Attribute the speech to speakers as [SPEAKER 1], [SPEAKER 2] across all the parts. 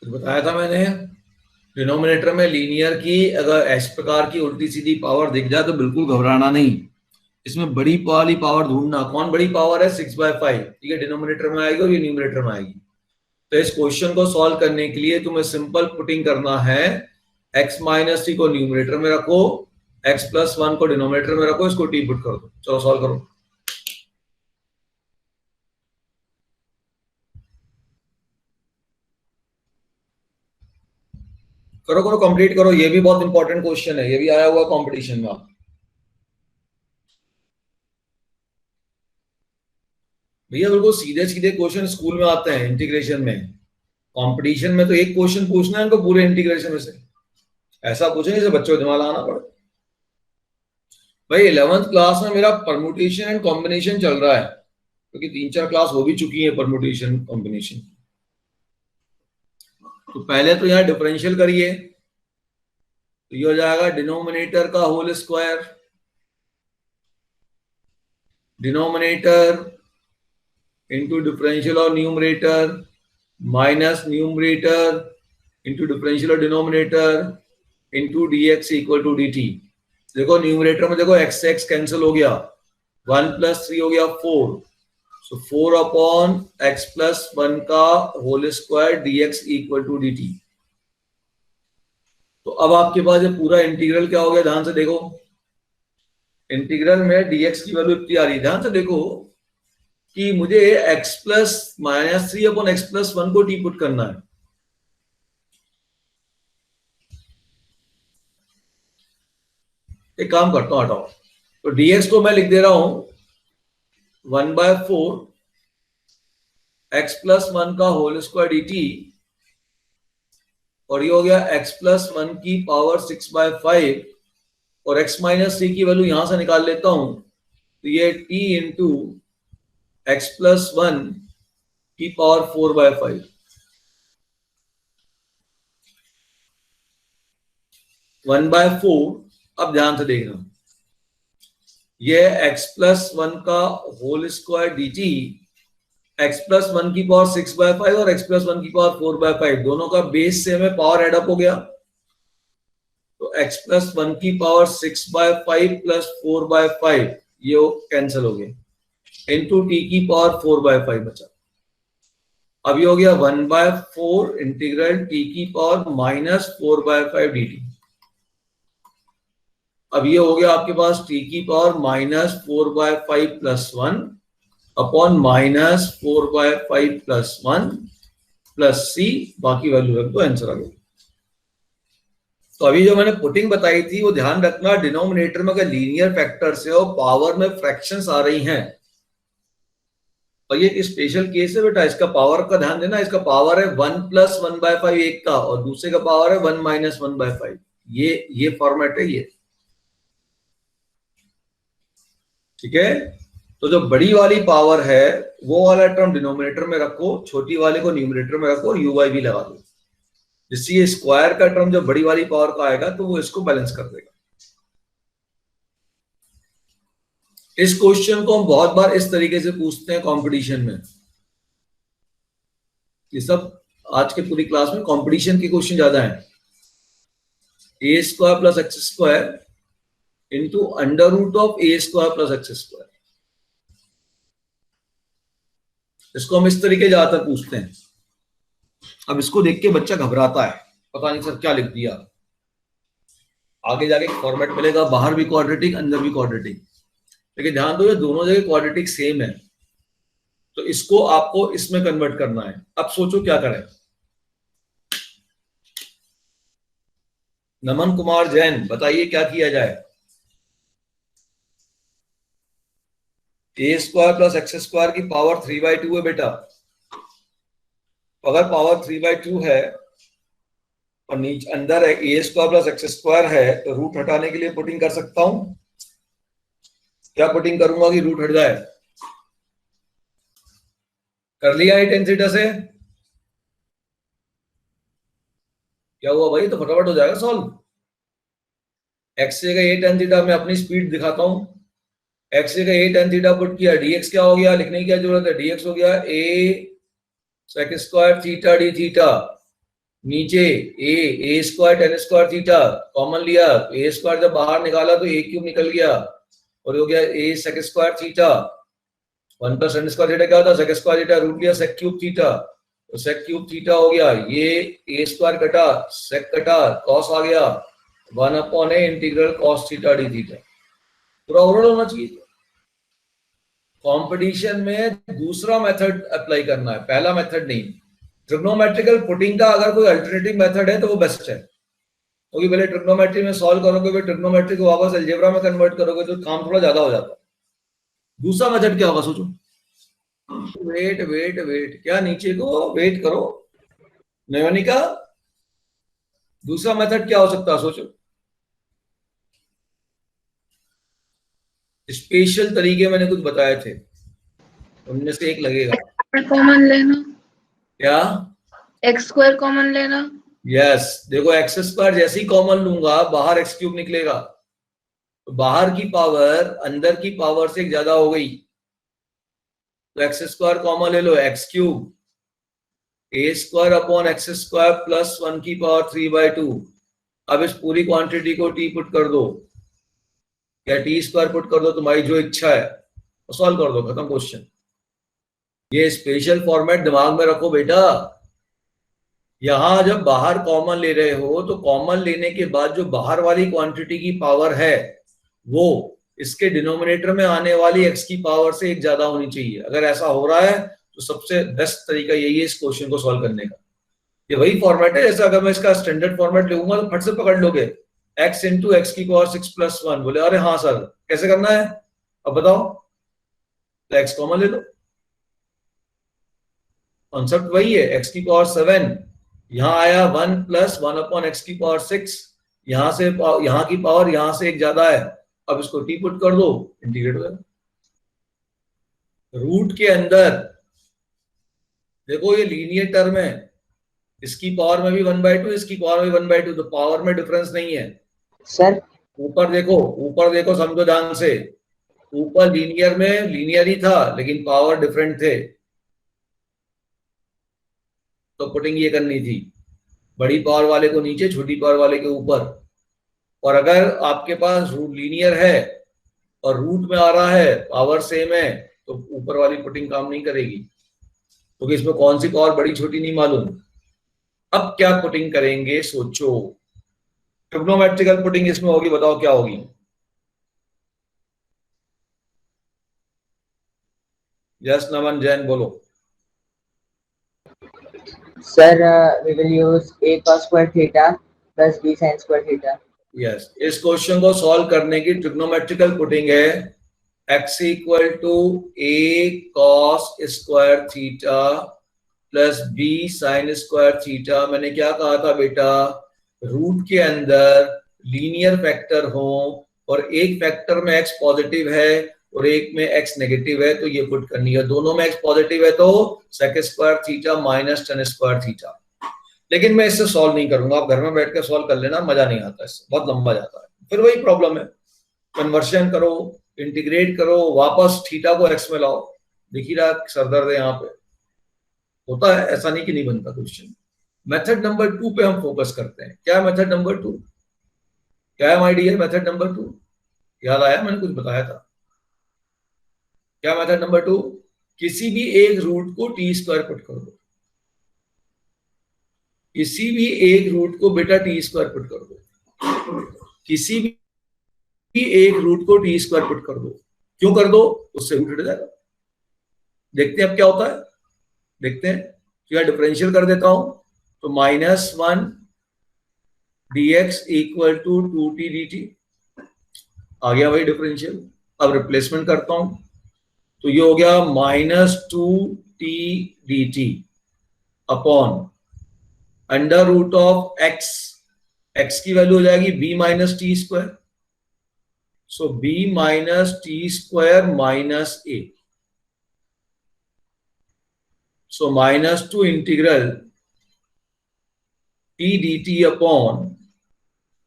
[SPEAKER 1] तो बताया था मैंने, डिनोमिनेटर में लीनियर की अगर इस प्रकार की उल्टी सीधी पावर दिख जाए तो बिल्कुल घबराना नहीं। इसमें बड़ी वाली पावर ढूंढना, कौन बड़ी पावर है, 6/5, ठीक है, डिनोमिनेटर में आएगी और ये न्यूमिनेटर में आएगी। तो इस क्वेश्चन को सॉल्व करने के लिए तुम्हें सिंपल पुटिंग करना है, x माइनस टी को न्यूमिनेटर में रखो, x प्लस 1 को डिनोमिनेटर में रखो, इसको टी पुट कर दो। चलो सॉल्व करो, करो करो, कंप्लीट करो। ये भी बहुत इंपॉर्टेंट क्वेश्चन है, ये भी आया हुआ कंपटीशन में। भैया बिल्कुल सीधे सीधे क्वेश्चन स्कूल में आते हैं इंटीग्रेशन में। कंपटीशन में तो एक क्वेश्चन पूछना है इनको पूरे इंटीग्रेशन में से, ऐसा पूछेंगे जैसे बच्चों को दिमाग लगाना पड़े। भाई 11th क्लास में मेरा परमुटेशन एंड कॉम्बिनेशन चल रहा है, क्योंकि 3-4 क्लास हो भी चुकी है परमुटेशन कॉम्बिनेशन। तो पहले तो यहाँ डिफरेंशियल करिए, तो ये हो जाएगा डिनोमिनेटर का whole square, denominator into differential और numerator minus numerator into differential और denominator into d x equal to d t. देखो न्यूमरेटर में देखो एक्स एक्स कैंसिल हो गया, 1 + 3 हो गया 4, सो 4 अपॉन एक्स प्लस 1 का whole square d x equal to d t. तो अब आपके पास ये पूरा इंटीग्रल क्या हो गया, ध्यान से देखो। इंटीग्रल में dx की वैल्यू इतनी आ रही है, ध्यान से देखो कि मुझे x plus -3 upon x plus 1 को टी पुट करना है। एक काम करता हूं, हटाओ, तो dx को मैं लिख दे रहा हूं 1/4 एक्स प्लस 1 का होल स्क्वायर डी टी, और ये हो गया x प्लस 1 की पावर 6/5, और x माइनस 3 की वैल्यू यहां से निकाल लेता हूं, तो ये t इंटू एक्स प्लस 1 की पावर 4/5, 1/4। अब ध्यान से देखना, ये x प्लस 1 का whole square d t, x plus 1 की पावर 6/5 और x प्लस 1 की पावर 4/5, दोनों का बेस सेम है, पावर एडअप हो गया, तो x प्लस 1 की पावर 6/5 प्लस 4/5 ये कैंसिल हो गए, इंटू टी की पावर 4/5 बचा। अब ये हो गया 1/4 इंटीग्रल टी की पावर -4/5 डी टी। अब ये हो गया आपके पास टी की power -4/5 plus 1 upon -4/5 plus 1 plus c, बाकी वैल्यू रख दो, आंसर आ गया। तो अभी जो मैंने पुटिंग बताई थी वो ध्यान रखना, डिनोमिनेटर में अगर लीनियर फैक्टर से और पावर में फ्रैक्शंस आ रही हैं, और ये एक स्पेशल केस है बेटा, इसका पावर का ध्यान देना, इसका पावर है 1 + 1/5 एक का, और दूसरे का पावर है 1 - 1/5, ये फॉर्मेट है ये, ठीक है। तो जो बड़ी वाली पावर है वो वाला टर्म डिनोमिनेटर में रखो, छोटी वाले को न्यूमरेटर में रखो, यूआई भी लगा दो, जिससे ये स्क्वायर का टर्म जो बड़ी वाली पावर का आएगा तो वो इसको बैलेंस कर देगा। इस क्वेश्चन को हम बहुत बार इस तरीके से पूछते हैं कंपटीशन में। ये सब आज के पूरी क्लास में कंपटीशन के क्वेश्चन ज्यादा हैं। a² + x² into √a² + x², इसको हम इस तरीके ज्यादातर पूछते हैं। अब इसको देख के बच्चा घबराता है, पता नहीं सर क्या लिख दिया, आगे जाके फॉर्मेट मिलेगा, बाहर भी क्वाड्रेटिक अंदर भी क्वाड्रेटिक, लेकिन ध्यान दो ये दोनों जगह क्वाड्रेटिक सेम है, तो इसको आपको इसमें कन्वर्ट करना है। अब सोचो क्या करें। नमन कुमार जैन, बताइए क्या किया जाए। a² + x² की पावर 3/2 है बेटा, अगर पावर 3/2 है और नीचे अंदर है a² + x² है, तो रूट हटाने के लिए पुटिंग कर सकता हूं। क्या पुटिंग करूंगा कि रूट हट जाए, कर लिया tan थीटा से, क्या हुआ भाई, तो फटाफट हो जाएगा सॉल्व। x से का tan थीटा, मैं अपनी स्पीड दिखाता हूं, x से का tan थीटा पुट किया, dx क्या हो गया, लिखने की क्या जरूरत है, dx हो गया a sec² theta d theta नीचे a square tan square theta common लिया, ए स्क्वायर जब बाहर निकाला तो ए क्यूब निकल गया और हो गया a sec square theta. 1 plus tan square theta क्या होता है? सेक स्क्वायर थीटा, रूट लिया सेक क्यूब थीटा, तो सेक क्यूब थीटा हो गया। ये ए स्क्वायर कटा, सेक कटा, कॉस आ गया, 1 upon a integral cos theta d theta. पूरा ओवरऑल होना चाहिए। कंपटीशन में दूसरा मेथड अप्लाई करना है, पहला मेथड नहीं। ट्रिग्नोमेट्रिकल पुटिंग का अगर कोई अल्टरनेटिव मेथड है तो वो बेस्ट है, क्योंकि पहले ट्रिग्नोमेट्री में सॉल्व करोगे, फिर ट्रिग्नोमेट्री को वापस अलजेब्रा में कन्वर्ट करोगे तो काम थोड़ा ज्यादा हो जाता है। दूसरा मेथड क्या होगा सोचो? वेट वेट वेट, क्या नीचे को वेट करो नयोनिका। दूसरा मेथड क्या हो सकता है सोचो? स्पेशल तरीके मैंने कुछ बताए थे, उनमें से एक लगेगा।
[SPEAKER 2] कॉमन लेना।
[SPEAKER 1] क्या?
[SPEAKER 2] एक्स स्क्वायर कॉमन लेना।
[SPEAKER 1] यस, देखो एक्स स्क्वायर जैसे ही कॉमन लूंगा बाहर एक्स क्यूब निकलेगा, तो बाहर की पावर अंदर की पावर से ज्यादा हो गई, तो एक्स स्क्वायर कॉमन ले लो, x cube a square upon x square plus 1 की पावर 3/2। अब इस पूरी क्वांटिटी को टी पुट कर दो या टी स्क्वायर पुट कर दो, तुम्हारी जो इच्छा है, तो सॉल्व कर दो, खत्म क्वेश्चन। ये स्पेशल फॉर्मेट दिमाग में रखो बेटा। यहां जब बाहर कॉमन ले रहे हो तो कॉमन लेने के बाद जो बाहर वाली क्वांटिटी की पावर है वो इसके डिनोमिनेटर में आने वाली एक्स की पावर से एक ज्यादा होनी चाहिए। अगर ऐसा हो रहा है तो सबसे बेस्ट तरीका यही है इस क्वेश्चन को सॉल्व करने का। ये वही फॉर्मेट है, जैसे अगर मैं इसका स्टैंडर्ड फॉर्मेट लूंगा तो फट से पकड़ लोगे, x इंटू एक्स की पावर 6 प्लस 1। बोले अरे हाँ सर, कैसे करना है अब बताओ? तो x कॉमन ले लो, कॉन्सेप्ट वही है। x की पावर 7, यहां आया 1 प्लस 1 अपॉन एक्स की पावर 6, यहां से यहां की पावर यहां से एक ज्यादा है। अब इसको टी पुट कर दो, इंटीग्रेट हो जाएगा। रूट के अंदर देखो ये लीनियर टर्म है, इसकी पावर में भी 1/2, इसकी पावर में भी 1/2, तो पावर में डिफरेंस नहीं है
[SPEAKER 3] सर।
[SPEAKER 1] ऊपर देखो, ऊपर देखो, समझो ध्यान से। ऊपर लीनियर में लीनियर ही था लेकिन पावर डिफरेंट थे, तो पुटिंग ये करनी थी, बड़ी पावर वाले को नीचे, छोटी पावर वाले के ऊपर। और अगर आपके पास रूट लीनियर है और रूट में आ रहा है, पावर सेम है, तो ऊपर वाली पुटिंग काम नहीं करेगी, क्योंकि इसमें कौन सी पावर बड़ी छोटी नहीं मालूम। अब क्या पुटिंग करेंगे सोचो? ट्रिग्नोमेट्रिकल पुटिंग इसमें होगी, बताओ क्या होगी? यस नमन जैन बोलो।
[SPEAKER 3] Sir we will use a cos square theta plus b sin square theta.
[SPEAKER 1] Yes, इस क्वेश्चन को सॉल्व करने की ट्रिग्नोमेट्रिकल पुटिंग है x equal to a cos square theta plus b sin square theta. मैंने क्या कहा था बेटा? रूट के अंदर लीनियर फैक्टर हो और एक फैक्टर में x पॉजिटिव है और एक में x नेगेटिव है, तो ये पुट करनी है। दोनों में x पॉजिटिव है तो sec square theta minus tan square theta. लेकिन मैं इससे सॉल्व नहीं करूंगा, आप घर में बैठ कर सॉल्व कर लेना, मजा नहीं आता इससे, बहुत लंबा जाता है। फिर वही प्रॉब्लम है, कन्वर्शन करो, इंटीग्रेट करो, वापस थीटा को एक्स में लाओ। दिख ही रहा सरदर्द है यहाँ पे, होता है, ऐसा नहीं कि नहीं बनता क्वेश्चन। मेथड नंबर 2 पे हम फोकस करते हैं। क्या मेथड नंबर 2? क्या है माय डियर मेथड नंबर 2? याद आया? मैंने कुछ बताया था। क्या मेथड नंबर 2? किसी भी एक रूट को टी स्क्वायर पुट कर दो, किसी भी एक रूट को बेटा टी स्क्वायर पुट कर दो, किसी भी एक रूट को टी स्क्वायर पुट कर दो। क्यों कर दो? उससे रूट हट जाएगा। देखते हैं अब क्या होता है, देखते हैं। क्या डिफरेंशियल कर देता हूं तो -1 dx equal to 2t dt आ गया वही डिफरेंशियल। अब रिप्लेसमेंट करता हूं तो ये हो गया -2t dt upon under root of x, x की वैल्यू हो जाएगी b minus t square, so b minus t square minus a, so -2 integral t dt upon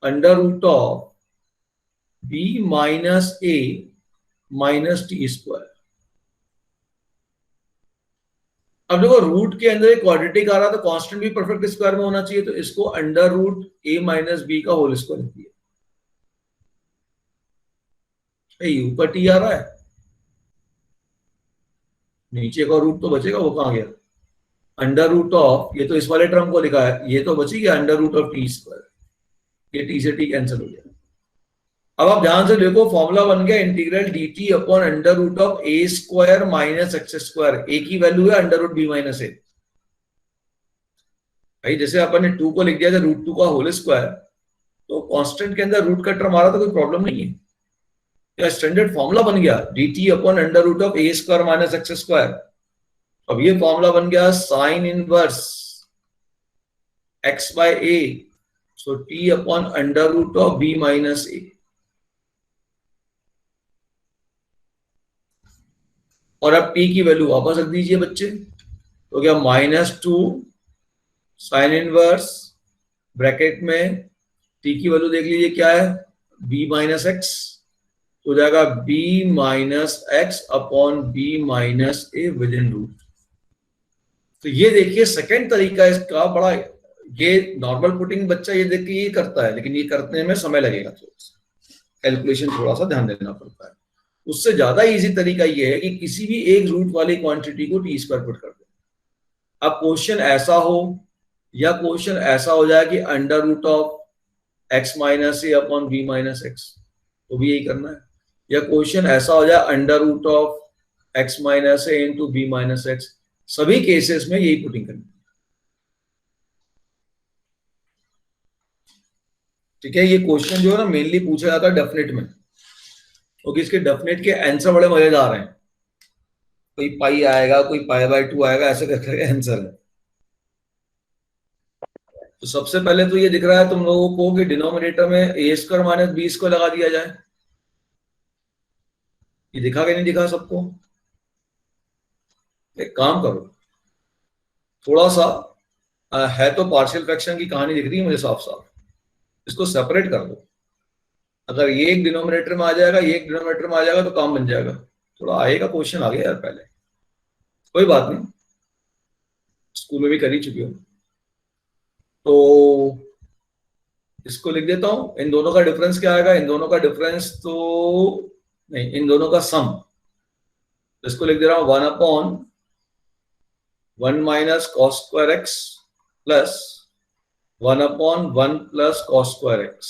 [SPEAKER 1] under root of b minus a minus t square. अब देखो root के अंदर एक quadratic आ रहा है तो कांस्टेंट भी परफेक्ट स्क्वायर में होना चाहिए, तो इसको under root a minus b का होल स्क्वायर लिख दिया। ऊपर टी आ रहा है, नीचे का रूट तो बचेगा, वो कहां गया? अंडर रूट ऑफ, ये तो इस वाले टर्म को लिखा है, ये तो बची गया under root of t square, ये टी से टी कैंसिल हो गया। अब आप ध्यान से देखो, फॉर्मूला बन गया integral d t upon under root of a square minus x square. A की वैल्यू है under root b minus a. भाई जैसे अपन ने 2 को लिख दिया था रूट 2 का होल स्क्वायर, तो कांस्टेंट के अंदर रूट का टर्म आ रहा तो कोई प्रॉब्लम नहीं है, या स्टैंडर्ड फॉर्मूला बन गया d t upon under root of a square minus x square. अब ये फॉर्मूला बन गया sine inverse x by a, so t upon under root of b minus a. और अब टी की वैल्यू वापस रख दीजिए बच्चे, तो क्या -2 साइन इनवर्स ब्रैकेट में टी की वैल्यू देख लीजिए क्या है, b माइनस एक्स, तो जाएगा b minus x upon b minus a within root. तो ये देखिए सेकेंड तरीका इसका, बड़ा ये नॉर्मल पुटिंग बच्चा ये देख के ये करता है, लेकिन ये करने में समय लगेगा, थोड़ा सा कैलकुलेशन थोड़ा सा ध्यान देना पड़ता है। उससे ज्यादा इजी तरीका ये है कि किसी भी एक रूट वाली क्वांटिटी को टी स्क्वायर पुट कर दे। अब क्वेश्चन ऐसा हो या क्वेश्चन ऐसा हो जाए कि under root of x minus a upon b minus x, तो भी यही करना है, या क्वेश्चन ऐसा हो जाए under root of x minus a into b minus x, सभी केसेस में यही पुटिंग करनी है। ठीक है, ये क्वेश्चन जो है ना मेनली पूछा जाता है डेफिनेट में, क्योंकि इसके डेफिनेट के आंसर बड़े मजेदार हैं। कोई पाई आएगा, कोई पाई बाय 2 आएगा, ऐसे करके आंसर है। तो सबसे पहले तो ये दिख रहा है तुम लोगों को कि डिनोमिनेटर में ए स्क्वायर माइनस बी स्क्वायर लगा दिया जाए। ये दिखा कि नहीं दिखा सबको? एक काम करो, थोड़ा सा है तो पार्शियल फ्रैक्शन की कहानी दिख रही है मुझे साफ साफ, इसको सेपरेट कर दो। अगर ये एक डिनोमिनेटर में आ जाएगा, ये एक डिनोमिनेटर में आ जाएगा, तो काम बन जाएगा। थोड़ा आएगा क्वेश्चन, आ गया यार पहले, कोई बात नहीं, स्कूल में भी कर ही चुके हो। तो इसको लिख देता हूं, इन दोनों का डिफरेंस क्या आएगा? इन दोनों का डिफरेंस तो नहीं, इन दोनों का सम। इसको लिख दे रहा हूं 1 upon 1 minus cos square x plus 1 upon 1 plus cos square x.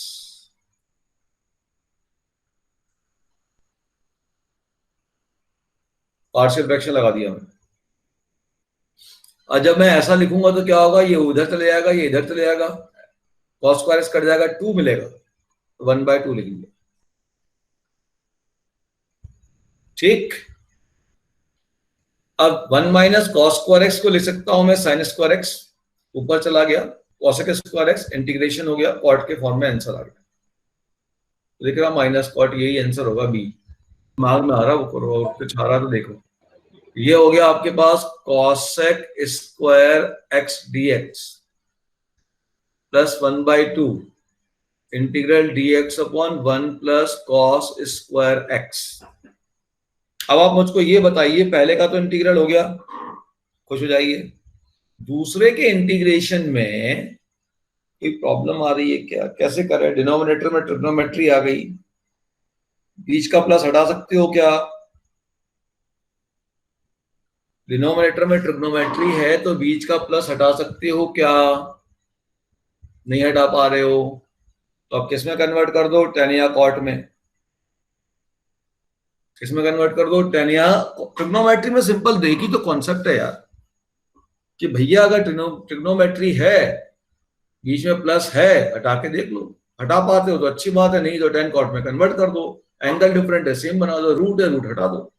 [SPEAKER 1] Partial fraction लगा दिया मैंने। और जब मैं ऐसा लिखूंगा तो क्या होगा, ये उधर चले जाएगा, ये इधर चले जाएगा, कॉस स्क्वायर एक्स कट जाएगा, 2 मिलेगा, 1/2 लिखेंगे। ठीक, अब 1 माइनस कॉस स्क्वायर एक्स को लिख सकता हूं मैं साइन स्क्वायर एक्स, ऊपर चला गया, कॉसेक स्क्वायर एक्स इंटीग्रेशन हो गया, कॉट के फॉर्म में आंसर आ गया। लिख रहा माइनस कॉट, यही आंसर होगा बी। दिमाग में आ रहा, वो करो, कुछ आ रहा तो देखो। ये हो गया आपके पास cosec square x dx plus 1/2 integral dx upon 1 plus cos square x. अब आप मुझको ये बताइए, पहले का तो इंटीग्रल हो गया, खुश हो जाइए। दूसरे के इंटीग्रेशन में कोई प्रॉब्लम आ रही है क्या? कैसे करें? डिनोमिनेटर में ट्रिग्नोमेट्री आ गई, बीच का प्लस हटा सकते हो क्या? डिनोमिनेटर में ट्रिग्नोमेट्री है तो बीच का प्लस हटा सकते हो क्या? नहीं हटा पा रहे हो तो आप किस में कन्वर्ट कर दो? टेन या कॉट में। किस में कन्वर्ट कर दो? टेन या। ट्रिग्नोमेट्री में सिंपल देखी तो कॉन्सेप्ट है यार, कि भैया अगर ट्रिग्नोमेट्री है, बीच में प्लस है, हटा के देख लो। हटा पाते हो तो अच्छी बात है, नहीं तो टेन कॉट में कन्वर्ट कर दो। एंगल डिफरेंट है, सेम बना दो, रूट है, रूट हटा दो।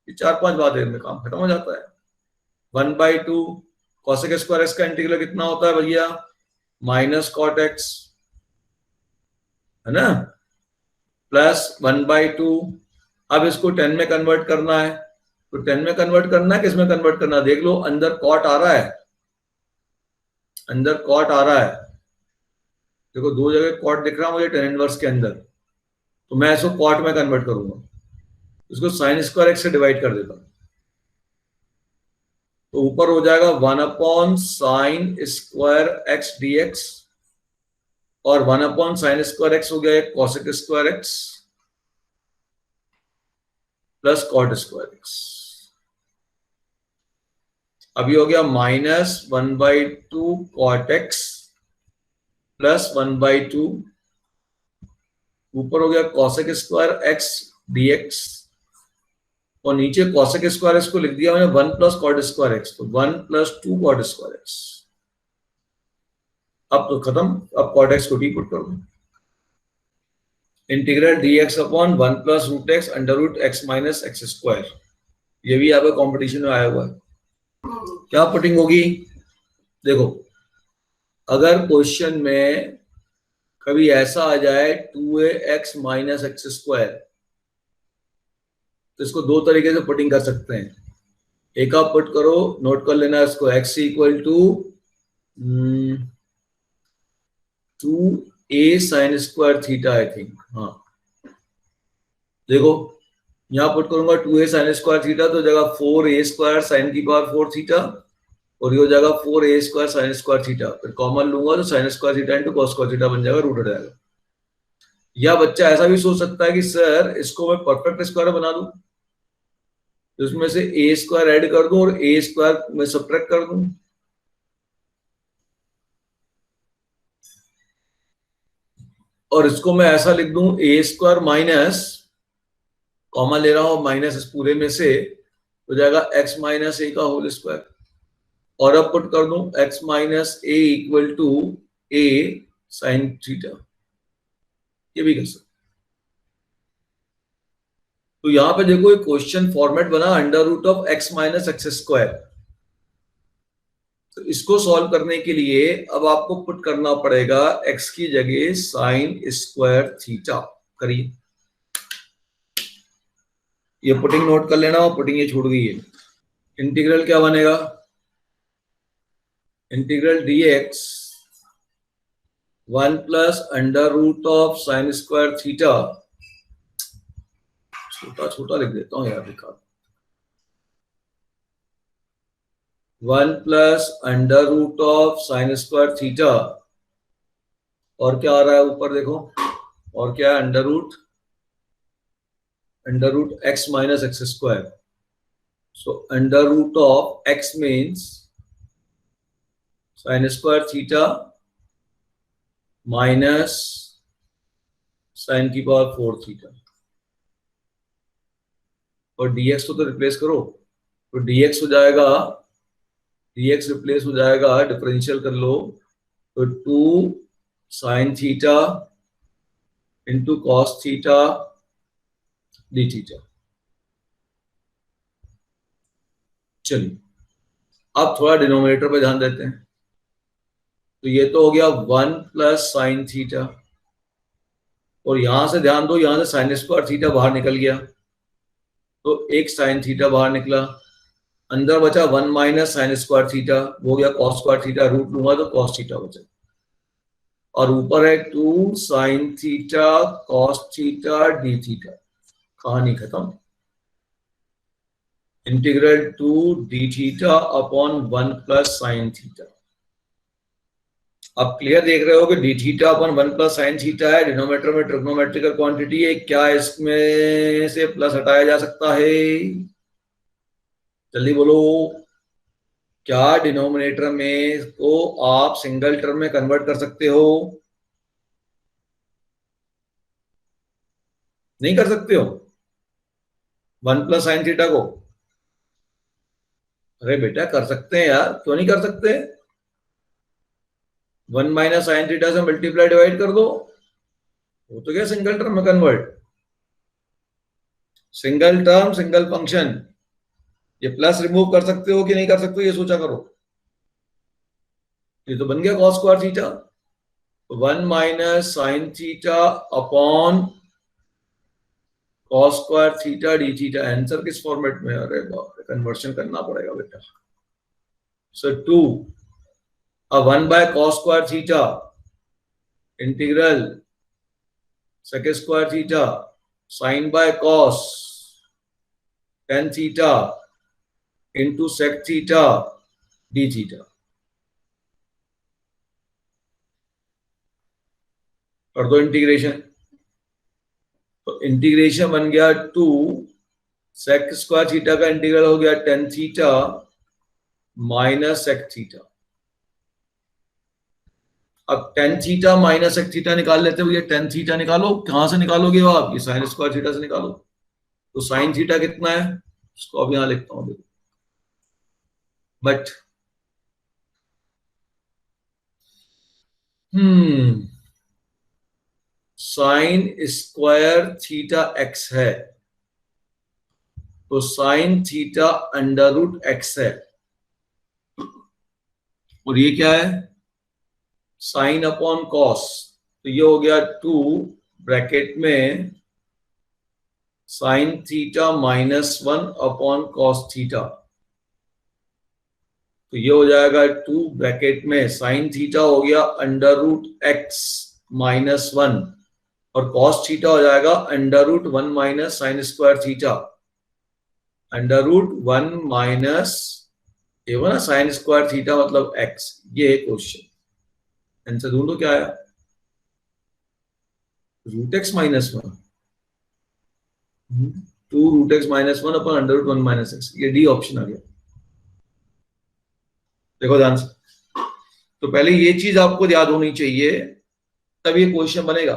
[SPEAKER 1] 4-5 बातें में काम खत्म हो जाता है। 1/2 कॉसेक स्क्वायर एक्स का इंटीग्रल कितना होता है भैया? माइनस कॉट एक्स, है ना, प्लस 1/2। अब इसको 10 में कन्वर्ट करना है, तो 10 में कन्वर्ट करना है, किस में कन्वर्ट करना है देख लो। अंदर कॉट आ रहा है, अंदर कॉट आ रहा है, देखो 2 जगह कॉट दिख रहा है मुझे टेन इनवर्स के अंदर, तो मैं इसको कॉट में कन्वर्ट करूंगा, इसको साइन स्क्वायर एक्स से डिवाइड कर देता हूं। तो ऊपर हो जाएगा 1/sin² x dx और 1/sin² x हो गया cosec² x प्लस cot²x। अभी हो गया -1/2 cot x प्लस 1/2 ऊपर हो गया cosec² x dx और नीचे cosec² x को लिख दिया मैंने 1 प्लस cot² x, तो 1 प्लस 2 cot² x। अब तो खत्म, अब cot x को डी पुट कर दो। Integral dx upon 1 plus root x under root x minus x²। ये भी यहाँ पे कॉम्पिटिशन में आया हुआ है। क्या पुटिंग होगी? देखो, अगर क्वेश्चन में कभी ऐसा आ जाए 2ax माइनस x², तो इसको दो तरीके से पुटिंग कर सकते हैं। एक आप पुट करो, नोट कर लेना इसको, x equal to 2a sin² थीटा, आई थिंक। हाँ, देखो यहां पुट करूंगा 2a sin² थीटा, तो जगह 4a² sin⁴ थीटा और ये हो जाएगा 4a² sin² थीटा। फिर कॉमन लूंगा तो sin² theta into cos² theta बन जाएगा, रूट हो जाएगा। या बच्चा ऐसा भी सोच सकता है कि सर इसको मैं परफेक्ट स्क्वायर बना दूं, तो इसमें से a² ऐड कर दूं और a² में सब्ट्रैक्ट कर दूं। और इसको मैं ऐसा लिख दूं a² माइनस, कॉमा ले रहा हूं माइनस इस पूरे में से, हो जाएगा x माइनस a का होल स्क्वायर। और अब पुट कर दूं x minus a equal to a sine theta, ये भी कर सकते। तो यहां पे देखो एक क्वेश्चन फॉर्मेट बना under root of x minus x²। तो इसको सॉल्व करने के लिए अब आपको पुट करना पड़ेगा x की जगह sin² थीटा। करिए, ये पुटिंग नोट कर लेना, और पुटिंग ये छूट गई है। इंटीग्रल क्या बनेगा? Integral dx 1 plus under root of sin² थीटा, छोटा छोटा लिख देता हूं यार, लिखा 1 plus under root of sin² थीटा, और क्या आ रहा है ऊपर देखो, और क्या है under root x minus x²। So under root of x means sin² थीटा माइनस sin⁴ थीटा, और dx को तो रिप्लेस करो, तो dx हो जाएगा, dx रिप्लेस हो जाएगा, डिफरेंशियल कर लो, तो 2 sin theta into cos theta d theta. चलिए अब थोड़ा डिनोमिनेटर पे ध्यान देते हैं। तो ये तो हो गया 1 प्लस sin थीटा, और यहां से ध्यान दो, यहां से sin² थीटा बाहर निकल गया, तो एक sin थीटा बाहर निकला, अंदर बचा 1 माइनस sin² थीटा, वो गया cos² थीटा, रूट लूंगा तो cos थीटा बचा, और ऊपर है 2 sin theta cos theta d theta. कहानी खत्म। Integral 2 D theta upon 1 plus sin theta. अब क्लियर देख रहे हो कि D theta upon 1 plus sin theta है, डिनोमिनेटर में ट्रिग्नोमेट्रिकल क्वांटिटी है, क्या इसमें से प्लस हटाया जा सकता है? जल्दी बोलो, क्या डिनोमिनेटर में को आप सिंगल टर्म में कन्वर्ट कर सकते हो? नहीं कर सकते हो 1 प्लस sin थीटा को? अरे बेटा कर सकते हैं यार, क्यों नहीं कर सकते? 1 माइनस sin थीटा से मल्टीप्लाई डिवाइड कर दो, वो तो क्या सिंगल टर्म में convert. Single term single function, ये प्लस रिमूव कर सकते हो कि नहीं कर सकते हो, ये सोचा करो। ये तो बन गया cos² theta, 1 minus sin theta upon cos² theta d theta. Answer किस फॉर्मेट में? अरे बाप रे, कन्वर्शन करना पड़ेगा बेटा। So 2 1 by cos² theta integral sec² theta sin by cos tan theta into sec theta d theta. कर दो इंटीग्रेशन, तो इंटीग्रेशन बन गया 2 सेक स्क्वायर थीटा का इंटीग्रल हो गया tan theta minus sec theta. अब tan theta minus sec theta निकाल लेते हो, ये टेन थीटा निकालो, कहां से निकालोगे हो आप, ये साइन स्क्वायर थीटा से निकालो। तो साइन थीटा कितना है, इसको अब यहां लिखता हूं, देखो but sine square theta x है, तो sine theta under root x है, और ये क्या है, साइन अपॉन कॉस, तो ये हो गया 2 ब्रैकेट में sine theta minus 1 upon cos theta, तो ये हो जाएगा 2 ब्रैकेट में साइन थीटा हो गया अंडर रूट एक्स माइनस 1 और कॉस थीटा हो जाएगा under root 1 minus sine square theta, under root 1 minus ये वो ना साइन स्क्वायर थीटा मतलब एक्स। ये क्वेश्चन आंसर ढूंढो क्या आया, root x minus 1, 2 root x minus 1 upon under root 1 minus x, ये डी ऑप्शन आ गया। देखो ध्यान से, तो पहले ये चीज आपको याद होनी चाहिए, तब ये क्वेश्चन बनेगा।